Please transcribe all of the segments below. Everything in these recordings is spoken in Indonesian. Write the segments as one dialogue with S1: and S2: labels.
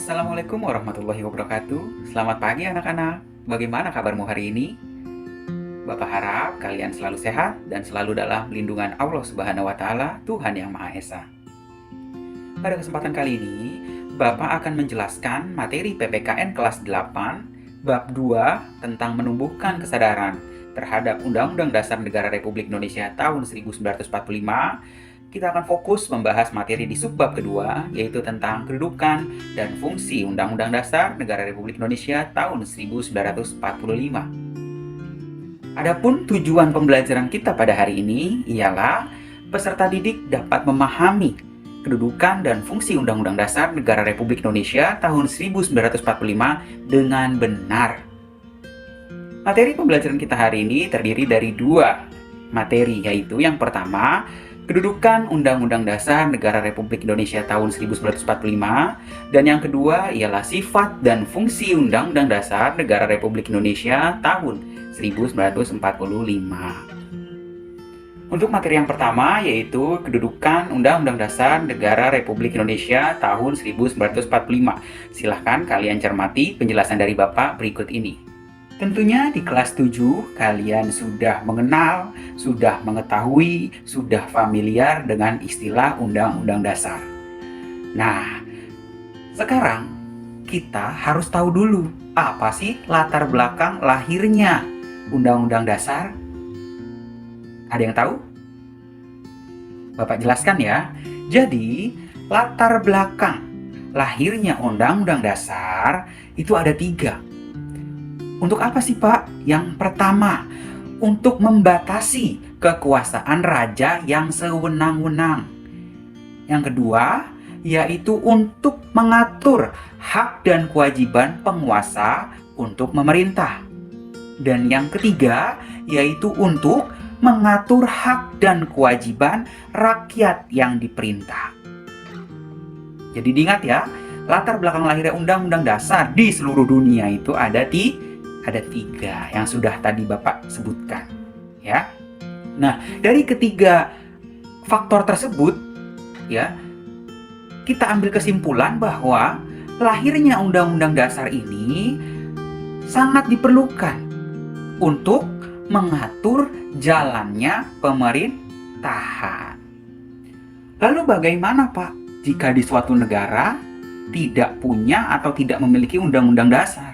S1: Assalamualaikum warahmatullahi wabarakatuh. Selamat pagi anak-anak. Bagaimana kabarmu hari ini? Bapak harap kalian selalu sehat dan selalu dalam lindungan Allah Subhanahu wa taala, Tuhan yang Maha Esa. Pada kesempatan kali ini, Bapak akan menjelaskan materi PPKN kelas 8 bab 2 tentang menumbuhkan kesadaran terhadap Undang-Undang Dasar Negara Republik Indonesia tahun 1945. Kita akan fokus membahas materi di subbab kedua, yaitu tentang kedudukan dan fungsi Undang-Undang Dasar Negara Republik Indonesia tahun 1945. Adapun tujuan pembelajaran kita pada hari ini ialah peserta didik dapat memahami kedudukan dan fungsi Undang-Undang Dasar Negara Republik Indonesia tahun 1945 dengan benar. Materi pembelajaran kita hari ini terdiri dari dua materi, yaitu yang pertama, kedudukan Undang-Undang Dasar Negara Republik Indonesia tahun 1945, dan yang kedua ialah sifat dan fungsi Undang-Undang Dasar Negara Republik Indonesia tahun 1945. Untuk materi yang pertama yaitu kedudukan Undang-Undang Dasar Negara Republik Indonesia tahun 1945. Silahkan kalian cermati penjelasan dari Bapak berikut ini. Tentunya di kelas 7 kalian sudah mengenal, sudah mengetahui, sudah familiar dengan istilah Undang-Undang Dasar. Nah, sekarang kita harus tahu dulu apa sih latar belakang lahirnya Undang-Undang Dasar. Ada yang tahu? Bapak jelaskan ya. Jadi, latar belakang lahirnya Undang-Undang Dasar itu ada 3. Untuk apa sih Pak? Yang pertama, untuk membatasi kekuasaan raja yang sewenang-wenang. Yang kedua, yaitu untuk mengatur hak dan kewajiban penguasa untuk memerintah. Dan yang ketiga, yaitu untuk mengatur hak dan kewajiban rakyat yang diperintah. Jadi diingat ya, latar belakang lahirnya Undang-Undang Dasar di seluruh dunia itu ada 3 yang sudah tadi Bapak sebutkan, ya. Nah, dari ketiga faktor tersebut, ya, kita ambil kesimpulan bahwa lahirnya Undang-Undang Dasar ini sangat diperlukan untuk mengatur jalannya pemerintahan. Lalu bagaimana, Pak, jika di suatu negara tidak punya atau tidak memiliki Undang-Undang Dasar?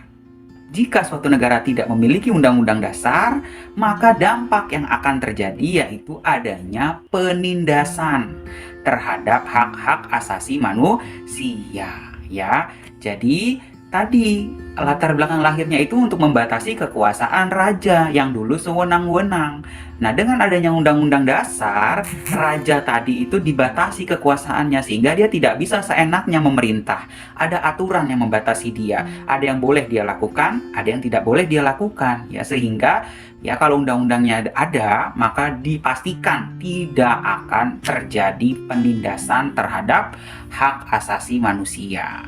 S1: Jika suatu negara tidak memiliki Undang-Undang Dasar, maka dampak yang akan terjadi yaitu adanya penindasan terhadap hak-hak asasi manusia, ya. Jadi tadi latar belakang lahirnya itu untuk membatasi kekuasaan raja yang dulu sewenang-wenang. Nah, dengan adanya Undang-Undang Dasar, raja tadi itu dibatasi kekuasaannya sehingga dia tidak bisa seenaknya memerintah. Ada aturan yang membatasi dia. Ada yang boleh dia lakukan, ada yang tidak boleh dia lakukan. Ya, sehingga ya kalau undang-undangnya ada, maka dipastikan tidak akan terjadi penindasan terhadap hak asasi manusia.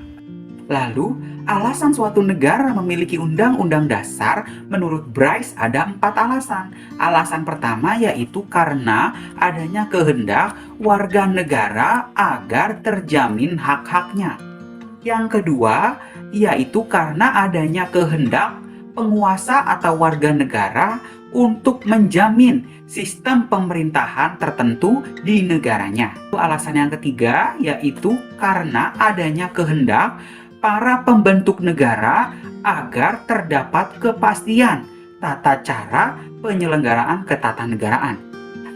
S1: Lalu, alasan suatu negara memiliki Undang-Undang Dasar menurut Bryce ada 4 alasan. Alasan pertama yaitu karena adanya kehendak warga negara agar terjamin hak-haknya. Yang kedua yaitu karena adanya kehendak penguasa atau warga negara untuk menjamin sistem pemerintahan tertentu di negaranya. Alasan yang ketiga yaitu karena adanya kehendak para pembentuk negara agar terdapat kepastian tata cara penyelenggaraan ketatanegaraan.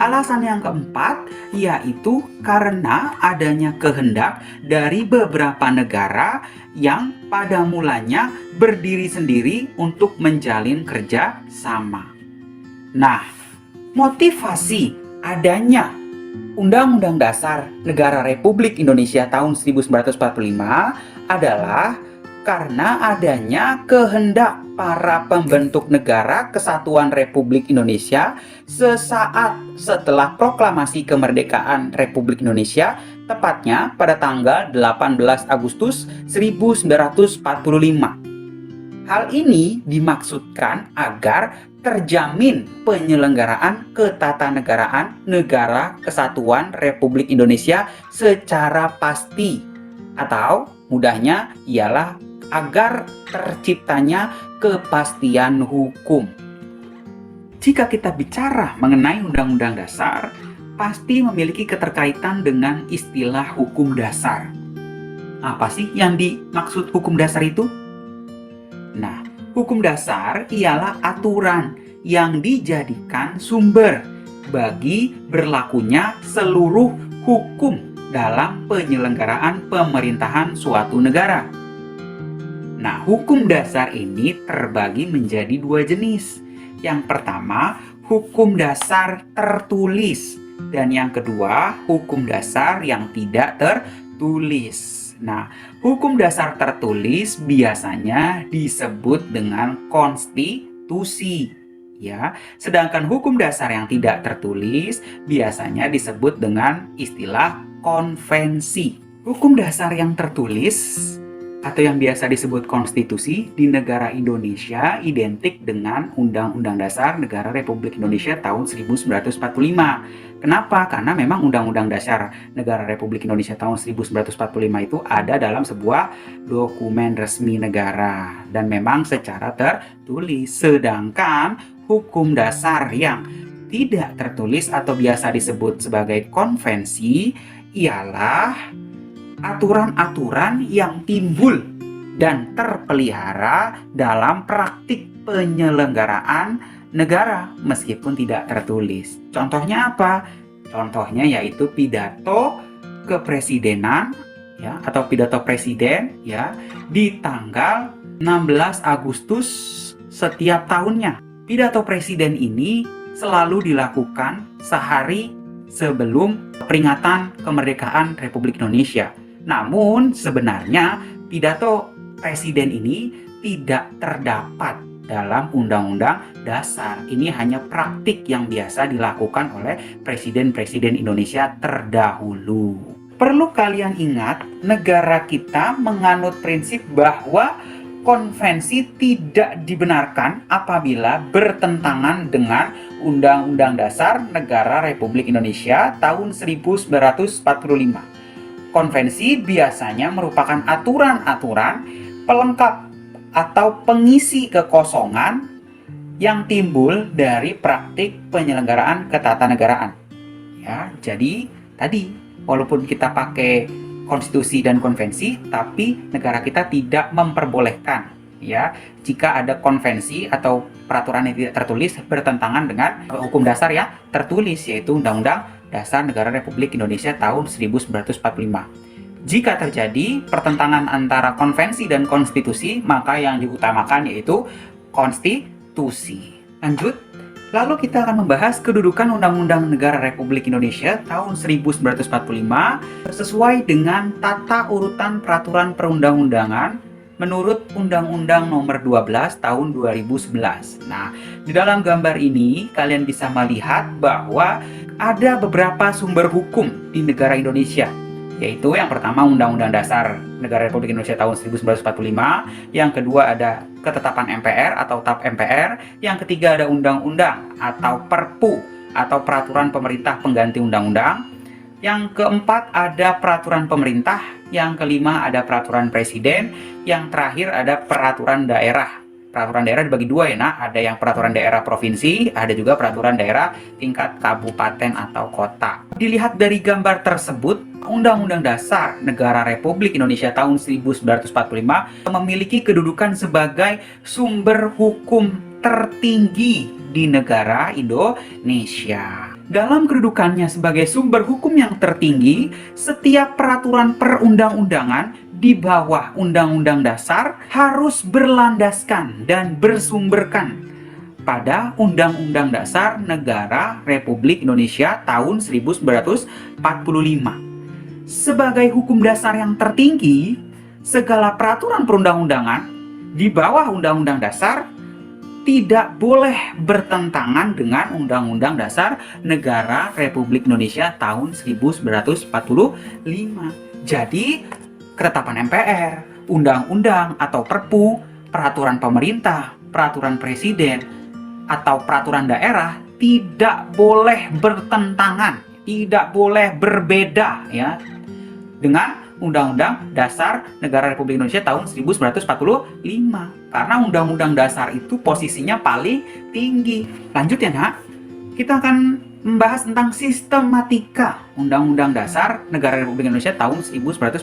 S1: Alasan yang keempat yaitu karena adanya kehendak dari beberapa negara yang pada mulanya berdiri sendiri untuk menjalin kerja sama. Nah, motivasi adanya Undang-Undang Dasar Negara Republik Indonesia tahun 1945 adalah karena adanya kehendak para pembentuk negara Kesatuan Republik Indonesia sesaat setelah proklamasi kemerdekaan Republik Indonesia, tepatnya pada tanggal 18 Agustus 1945. Hal ini dimaksudkan agar terjamin penyelenggaraan ketatanegaraan Negara Kesatuan Republik Indonesia secara pasti Atau mudahnya ialah agar terciptanya kepastian hukum. Jika kita bicara mengenai Undang-Undang Dasar, pasti memiliki keterkaitan dengan istilah hukum dasar. Apa sih yang dimaksud hukum dasar itu? Nah, hukum dasar ialah aturan yang dijadikan sumber bagi berlakunya seluruh hukum dalam penyelenggaraan pemerintahan suatu negara. Nah, hukum dasar ini terbagi menjadi dua jenis. Yang pertama, hukum dasar tertulis, dan yang kedua, hukum dasar yang tidak tertulis. Nah, hukum dasar tertulis biasanya disebut dengan konstitusi, ya. Sedangkan hukum dasar yang tidak tertulis biasanya disebut dengan istilah konvensi. Hukum dasar yang tertulis atau yang biasa disebut konstitusi di negara Indonesia identik dengan Undang-Undang Dasar Negara Republik Indonesia tahun 1945. Kenapa? Karena memang Undang-Undang Dasar Negara Republik Indonesia tahun 1945 itu ada dalam sebuah dokumen resmi negara dan memang secara tertulis. Sedangkan hukum dasar yang tidak tertulis atau biasa disebut sebagai konvensi ialah aturan-aturan yang timbul dan terpelihara dalam praktik penyelenggaraan negara meskipun tidak tertulis. Contohnya apa? Contohnya yaitu pidato kepresidenan, ya, atau pidato presiden, ya, di tanggal 16 Agustus setiap tahunnya. Pidato presiden ini selalu dilakukan sehari sebelum peringatan kemerdekaan Republik Indonesia. Namun sebenarnya pidato presiden ini tidak terdapat dalam Undang-Undang Dasar. Ini hanya praktik yang biasa dilakukan oleh presiden-presiden Indonesia terdahulu. Perlu kalian ingat, negara kita menganut prinsip bahwa konvensi tidak dibenarkan apabila bertentangan dengan Undang-Undang Dasar Negara Republik Indonesia tahun 1945. Konvensi biasanya merupakan aturan-aturan pelengkap atau pengisi kekosongan yang timbul dari praktik penyelenggaraan ketatanegaraan. Ya, jadi tadi walaupun kita pakai konstitusi dan konvensi, tapi negara kita tidak memperbolehkan, ya, jika ada konvensi atau peraturan yang tidak tertulis bertentangan dengan hukum dasar yang tertulis, yaitu Undang-Undang Dasar Negara Republik Indonesia tahun 1945. Jika terjadi pertentangan antara konvensi dan konstitusi, maka yang diutamakan yaitu konstitusi. Lanjut, lalu kita akan membahas kedudukan Undang-Undang Negara Republik Indonesia tahun 1945 sesuai dengan tata urutan peraturan perundang-undangan menurut Undang-Undang Nomor 12 Tahun 2011. Nah, di dalam gambar ini kalian bisa melihat bahwa ada beberapa sumber hukum di negara Indonesia, yaitu yang pertama Undang-Undang Dasar Negara Republik Indonesia tahun 1945, yang kedua ada Ketetapan MPR atau TAP MPR, yang ketiga ada Undang-Undang atau Perpu atau Peraturan Pemerintah Pengganti Undang-Undang, yang keempat ada Peraturan Pemerintah, yang kelima ada Peraturan Presiden, yang terakhir ada Peraturan Daerah. Peraturan daerah dibagi dua ya, nah, ada yang peraturan daerah provinsi, ada juga peraturan daerah tingkat kabupaten atau kota. Dilihat dari gambar tersebut, Undang-Undang Dasar Negara Republik Indonesia tahun 1945 memiliki kedudukan sebagai sumber hukum tertinggi di negara Indonesia. Dalam kedudukannya sebagai sumber hukum yang tertinggi, setiap peraturan perundang-undangan di bawah Undang-Undang Dasar harus berlandaskan dan bersumberkan pada Undang-Undang Dasar Negara Republik Indonesia tahun 1945. Sebagai hukum dasar yang tertinggi, segala peraturan perundang-undangan di bawah Undang-Undang Dasar tidak boleh bertentangan dengan Undang-Undang Dasar Negara Republik Indonesia tahun 1945. Jadi, Ketetapan MPR, Undang-Undang atau Perpu, Peraturan Pemerintah, Peraturan Presiden, atau Peraturan Daerah tidak boleh bertentangan, tidak boleh berbeda, ya, dengan Undang-Undang Dasar Negara Republik Indonesia tahun 1945. Karena Undang-Undang Dasar itu posisinya paling tinggi. Lanjut ya, Nak. Kita akan membahas tentang sistematika Undang-Undang Dasar Negara Republik Indonesia tahun 1945.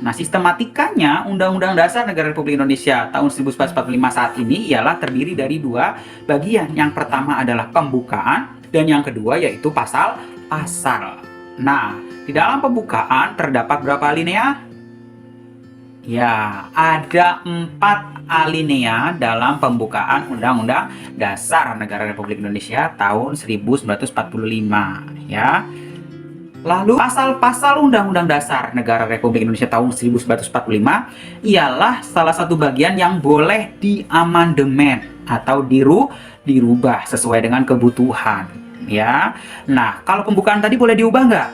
S1: Nah, sistematikanya Undang-Undang Dasar Negara Republik Indonesia tahun 1945 saat ini ialah terdiri dari dua bagian. Yang pertama adalah pembukaan dan yang kedua yaitu pasal-pasal. Nah, di dalam pembukaan terdapat berapa alinea? Ya, ada 4 alinea dalam pembukaan Undang-Undang Dasar Negara Republik Indonesia tahun 1945, ya. Lalu pasal-pasal Undang-Undang Dasar Negara Republik Indonesia tahun 1945 ialah salah satu bagian yang boleh diamandemen atau dirubah sesuai dengan kebutuhan, ya. Nah, kalau pembukaan tadi boleh diubah nggak?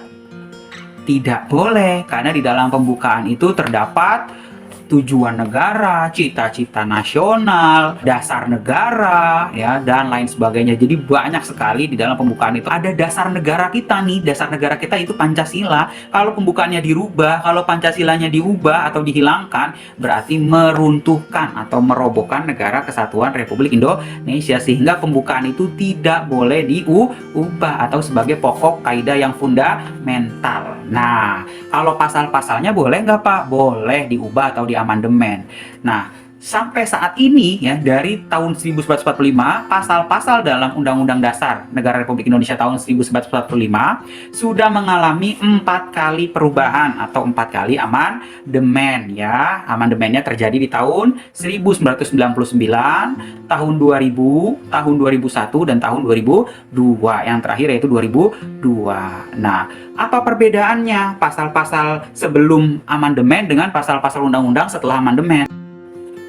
S1: Tidak boleh, karena di dalam pembukaan itu terdapat tujuan negara, cita-cita nasional, dasar negara, ya, dan lain sebagainya. Jadi banyak sekali di dalam pembukaan itu. Ada dasar negara kita nih, dasar negara kita itu Pancasila. Kalau pembukaannya dirubah, kalau Pancasilanya diubah atau dihilangkan, berarti meruntuhkan atau merobohkan negara kesatuan Republik Indonesia. Sehingga pembukaan itu tidak boleh diubah atau sebagai pokok kaidah yang fundamental. Nah, kalau pasal-pasalnya boleh nggak, Pak? Boleh diubah atau diamandemen. Nah, sampai saat ini ya, dari tahun 1945, pasal-pasal dalam Undang-Undang Dasar Negara Republik Indonesia tahun 1945 sudah mengalami 4 kali perubahan atau 4 kali amandemen, ya. Amandemennya terjadi di tahun 1999, tahun 2000, tahun 2001, dan tahun 2002. Yang terakhir yaitu 2002. Nah, apa perbedaannya pasal-pasal sebelum amandemen dengan pasal-pasal undang-undang setelah amandemen?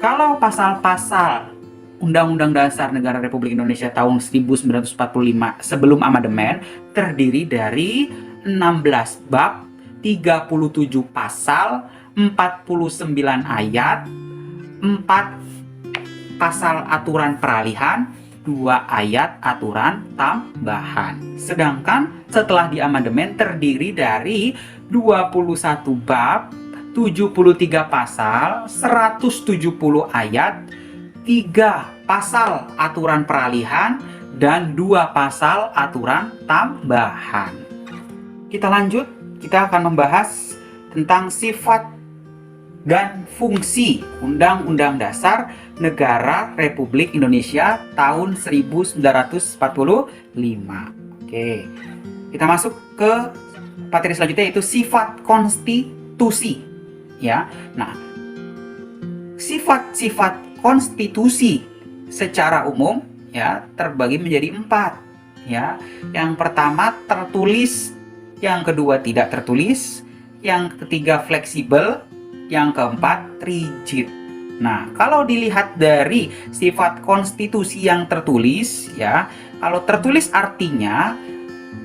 S1: Kalau pasal-pasal Undang-Undang Dasar Negara Republik Indonesia tahun 1945 sebelum amandemen terdiri dari 16 bab, 37 pasal, 49 ayat, 4 pasal aturan peralihan, 2 ayat aturan tambahan. Sedangkan setelah diamandemen terdiri dari 21 bab, 73 pasal, 170 ayat, 3 pasal aturan peralihan, dan 2 pasal aturan tambahan. Kita lanjut, kita akan membahas tentang sifat dan fungsi Undang-Undang Dasar Negara Republik Indonesia tahun 1945. Oke, kita masuk ke materi selanjutnya yaitu sifat konstitusi. Ya, nah, sifat-sifat konstitusi secara umum ya terbagi menjadi 4. Ya, yang pertama tertulis, yang kedua tidak tertulis, yang ketiga fleksibel, yang keempat rigid. Nah, kalau dilihat dari sifat konstitusi yang tertulis, ya, kalau tertulis artinya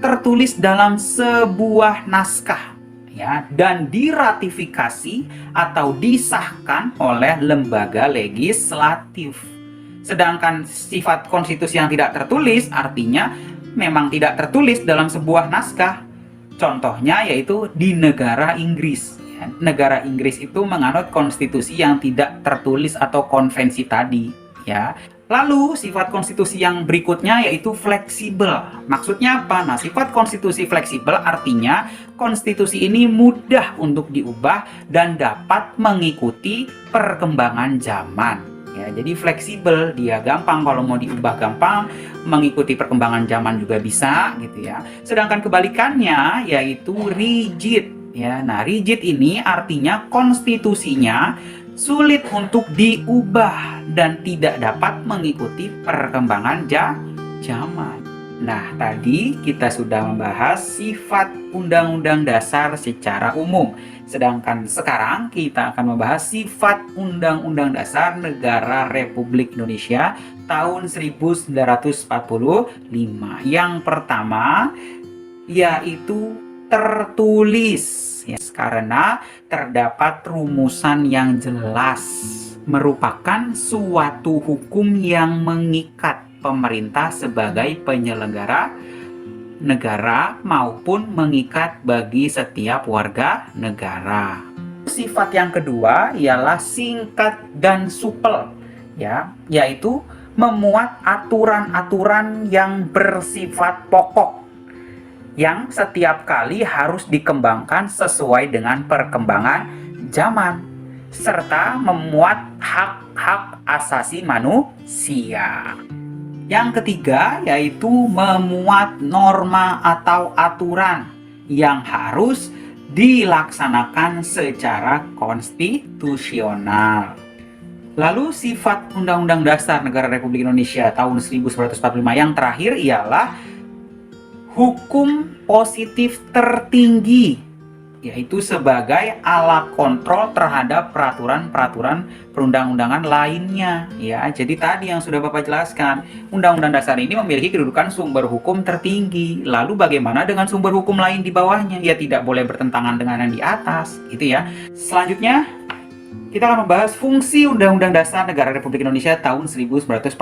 S1: tertulis dalam sebuah naskah, ya, dan diratifikasi atau disahkan oleh lembaga legislatif. Sedangkan sifat konstitusi yang tidak tertulis artinya memang tidak tertulis dalam sebuah naskah. Contohnya yaitu di negara Inggris. Negara Inggris itu menganut konstitusi yang tidak tertulis atau konvensi tadi, ya. Lalu sifat konstitusi yang berikutnya yaitu fleksibel. Maksudnya apa? Nah, sifat konstitusi fleksibel artinya konstitusi ini mudah untuk diubah dan dapat mengikuti perkembangan zaman. Ya, jadi fleksibel, dia gampang, kalau mau diubah gampang, mengikuti perkembangan zaman juga bisa, gitu ya. Sedangkan kebalikannya yaitu rigid. Ya, nah, rigid ini artinya konstitusinya sulit untuk diubah dan tidak dapat mengikuti perkembangan zaman. Nah, tadi kita sudah membahas sifat Undang-Undang Dasar secara umum. Sedangkan sekarang kita akan membahas sifat Undang-Undang Dasar Negara Republik Indonesia tahun 1945. Yang pertama yaitu tertulis. Ya, karena terdapat rumusan yang jelas, merupakan suatu hukum yang mengikat pemerintah sebagai penyelenggara negara maupun mengikat bagi setiap warga negara. Sifat yang kedua ialah singkat dan supel, ya, yaitu memuat aturan-aturan yang bersifat pokok yang setiap kali harus dikembangkan sesuai dengan perkembangan zaman, serta memuat hak-hak asasi manusia. Yang ketiga yaitu memuat norma atau aturan yang harus dilaksanakan secara konstitusional. Lalu sifat Undang-Undang Dasar Negara Republik Indonesia tahun 1945 yang terakhir ialah hukum positif tertinggi, yaitu sebagai alat kontrol terhadap peraturan-peraturan perundang-undangan lainnya. Ya, jadi tadi yang sudah Bapak jelaskan, Undang-Undang Dasar ini memiliki kedudukan sumber hukum tertinggi. Lalu bagaimana dengan sumber hukum lain di bawahnya? Ya tidak boleh bertentangan dengan yang di atas, gitu ya. Selanjutnya kita akan membahas fungsi Undang-Undang Dasar Negara Republik Indonesia tahun 1945.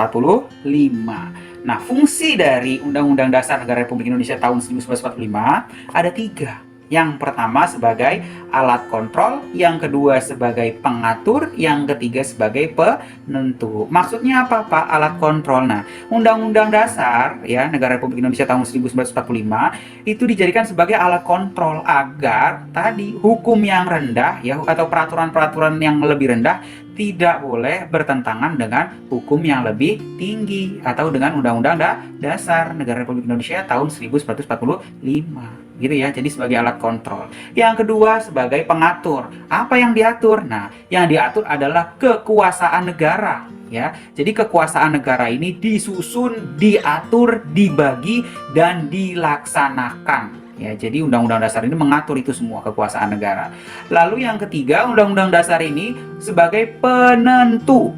S1: Nah, fungsi dari Undang-Undang Dasar Negara Republik Indonesia tahun 1945 ada 3. Yang pertama sebagai alat kontrol, yang kedua sebagai pengatur, yang ketiga sebagai penentu. Maksudnya apa, Pak? Alat kontrol. Nah, Undang-Undang Dasar ya Negara Republik Indonesia tahun 1945 itu dijadikan sebagai alat kontrol agar tadi hukum yang rendah ya atau peraturan-peraturan yang lebih rendah tidak boleh bertentangan dengan hukum yang lebih tinggi atau dengan Undang-Undang Dasar Negara Republik Indonesia tahun 1945. Gitu ya, jadi sebagai alat kontrol. Yang kedua sebagai pengatur. Apa yang diatur? Nah, yang diatur adalah kekuasaan negara ya. Jadi kekuasaan negara ini disusun, diatur, dibagi dan dilaksanakan. Ya, jadi Undang-Undang Dasar ini mengatur itu semua kekuasaan negara. Lalu yang ketiga, Undang-Undang Dasar ini sebagai penentu.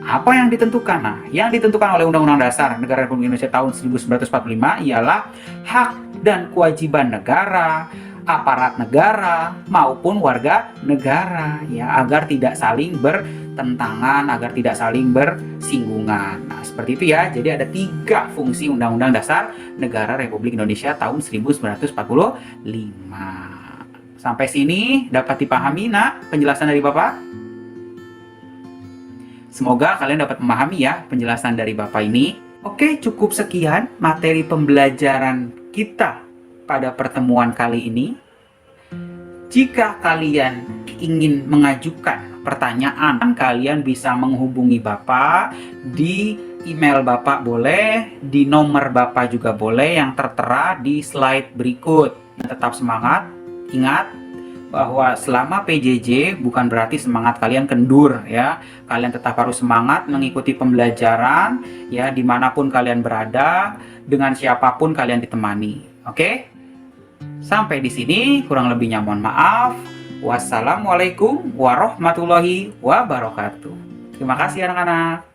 S1: Apa yang ditentukan? Nah, yang ditentukan oleh Undang-Undang Dasar Negara Republik Indonesia tahun 1945 ialah hak dan kewajiban negara, aparat negara maupun warga negara ya, agar tidak saling bertentangan, agar tidak saling bersinggungan. Nah, seperti itu ya. Jadi ada 3 fungsi Undang-Undang Dasar Negara Republik Indonesia tahun 1945. Sampai sini dapat dipahami, Nak, penjelasan dari Bapak? Semoga kalian dapat memahami ya penjelasan dari Bapak ini. Oke, cukup sekian materi pembelajaran kita pada pertemuan kali ini. Jika kalian ingin mengajukan pertanyaan, kalian bisa menghubungi Bapak di email Bapak boleh, di nomor Bapak juga boleh yang tertera di slide berikut. Tetap semangat, ingat bahwa selama PJJ bukan berarti semangat kalian kendur ya. Kalian tetap harus semangat mengikuti pembelajaran ya, dimanapun kalian berada, dengan siapapun kalian ditemani. Oke? Sampai di sini, kurang lebihnya mohon maaf. Wassalamualaikum warahmatullahi wabarakatuh. Terima kasih anak-anak.